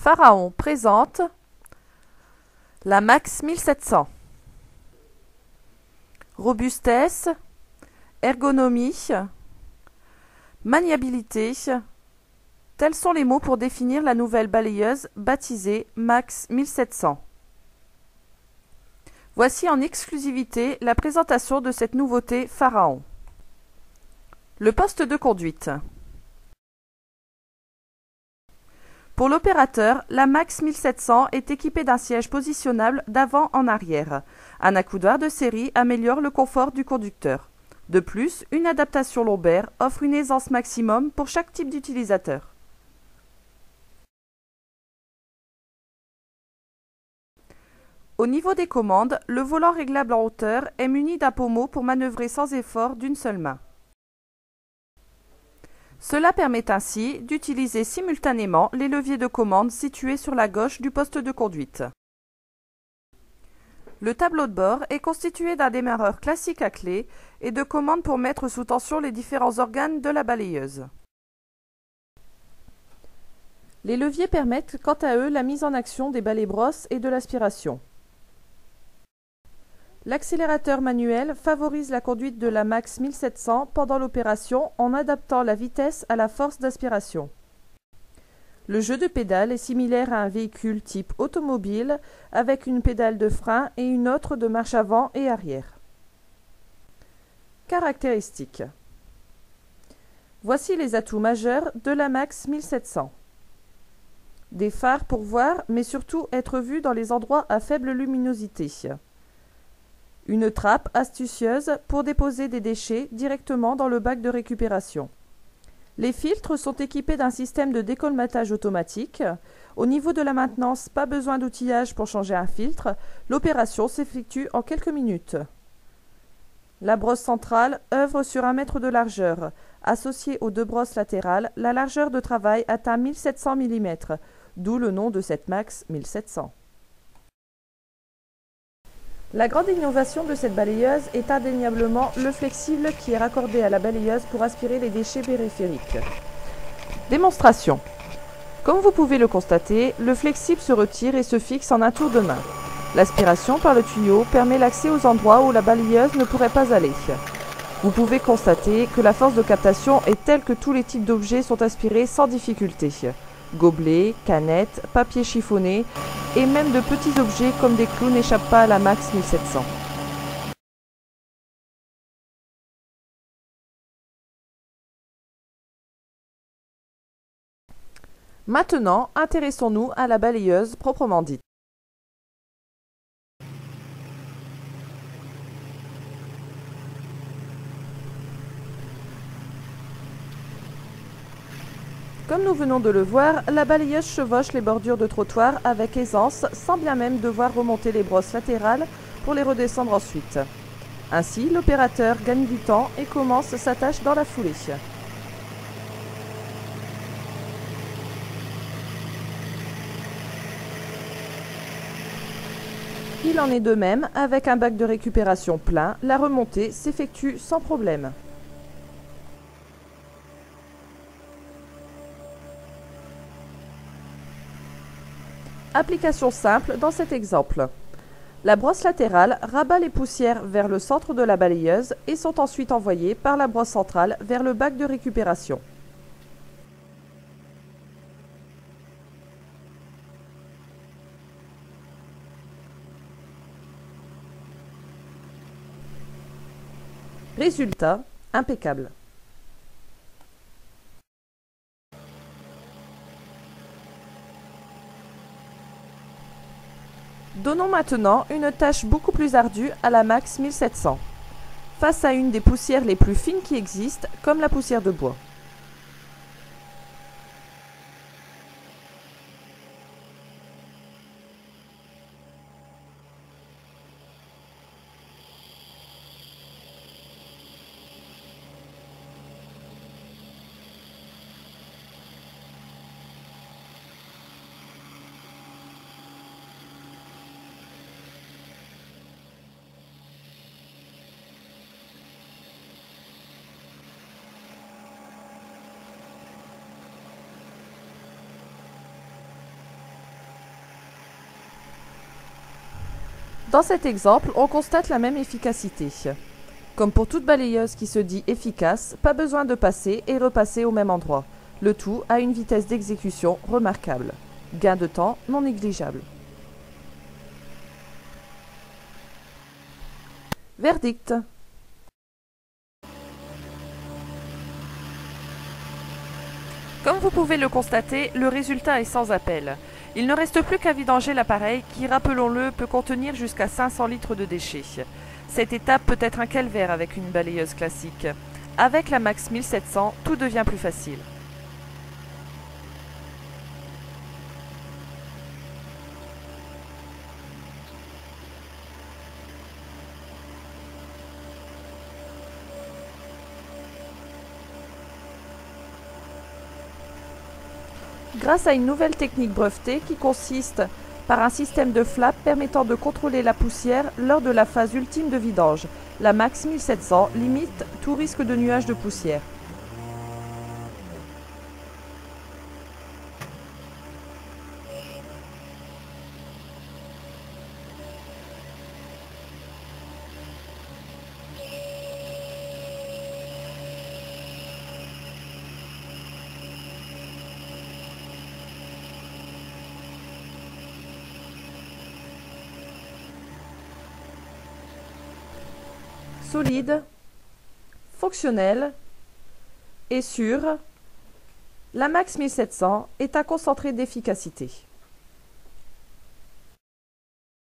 Pharaon présente la Max 1700. Robustesse, ergonomie, maniabilité, tels sont les mots pour définir la nouvelle balayeuse baptisée Max 1700. Voici en exclusivité la présentation de cette nouveauté Pharaon. Le poste de conduite. Pour l'opérateur, la Max 1700 est équipée d'un siège positionnable d'avant en arrière. Un accoudoir de série améliore le confort du conducteur. De plus, une adaptation lombaire offre une aisance maximum pour chaque type d'utilisateur. Au niveau des commandes, le volant réglable en hauteur est muni d'un pommeau pour manœuvrer sans effort d'une seule main. Cela permet ainsi d'utiliser simultanément les leviers de commande situés sur la gauche du poste de conduite. Le tableau de bord est constitué d'un démarreur classique à clé et de commandes pour mettre sous tension les différents organes de la balayeuse. Les leviers permettent quant à eux la mise en action des balais-brosses et de l'aspiration. L'accélérateur manuel favorise la conduite de la Max 1700 pendant l'opération en adaptant la vitesse à la force d'aspiration. Le jeu de pédales est similaire à un véhicule type automobile avec une pédale de frein et une autre de marche avant et arrière. Caractéristiques. Voici les atouts majeurs de la Max 1700. Des phares pour voir mais surtout être vus dans les endroits à faible luminosité. Une trappe astucieuse pour déposer des déchets directement dans le bac de récupération. Les filtres sont équipés d'un système de décolmatage automatique. Au niveau de la maintenance, pas besoin d'outillage pour changer un filtre. L'opération s'effectue en quelques minutes. La brosse centrale œuvre sur 1 mètre de largeur. Associée aux deux brosses latérales, la largeur de travail atteint 1700 mm, d'où le nom de cette Max 1700. La grande innovation de cette balayeuse est indéniablement le flexible qui est raccordé à la balayeuse pour aspirer les déchets périphériques. Démonstration. Comme vous pouvez le constater, le flexible se retire et se fixe en un tour de main. L'aspiration par le tuyau permet l'accès aux endroits où la balayeuse ne pourrait pas aller. Vous pouvez constater que la force de captation est telle que tous les types d'objets sont aspirés sans difficulté. Gobelets, canettes, papier chiffonné et même de petits objets comme des clous n'échappent pas à la Max 1700. Maintenant, intéressons-nous à la balayeuse proprement dite. Comme nous venons de le voir, la balayeuse chevauche les bordures de trottoir avec aisance sans bien même devoir remonter les brosses latérales pour les redescendre ensuite. Ainsi, l'opérateur gagne du temps et commence sa tâche dans la foulée. Il en est de même avec un bac de récupération plein, la remontée s'effectue sans problème. Application simple dans cet exemple. La brosse latérale rabat les poussières vers le centre de la balayeuse et sont ensuite envoyées par la brosse centrale vers le bac de récupération. Résultat, impeccable. Donnons maintenant une tâche beaucoup plus ardue à la Max 1700, face à une des poussières les plus fines qui existent, comme la poussière de bois. Dans cet exemple, on constate la même efficacité. Comme pour toute balayeuse qui se dit efficace, pas besoin de passer et repasser au même endroit. Le tout à une vitesse d'exécution remarquable. Gain de temps non négligeable. Verdict. Comme vous pouvez le constater, le résultat est sans appel. Il ne reste plus qu'à vidanger l'appareil qui, rappelons-le, peut contenir jusqu'à 500 litres de déchets. Cette étape peut être un calvaire avec une balayeuse classique. Avec la Max 1700, tout devient plus facile. Grâce à une nouvelle technique brevetée qui consiste par un système de flap permettant de contrôler la poussière lors de la phase ultime de vidange, la Max 1700 limite tout risque de nuages de poussière. Solide, fonctionnelle et sûre, la Max 1700 est un concentré d'efficacité.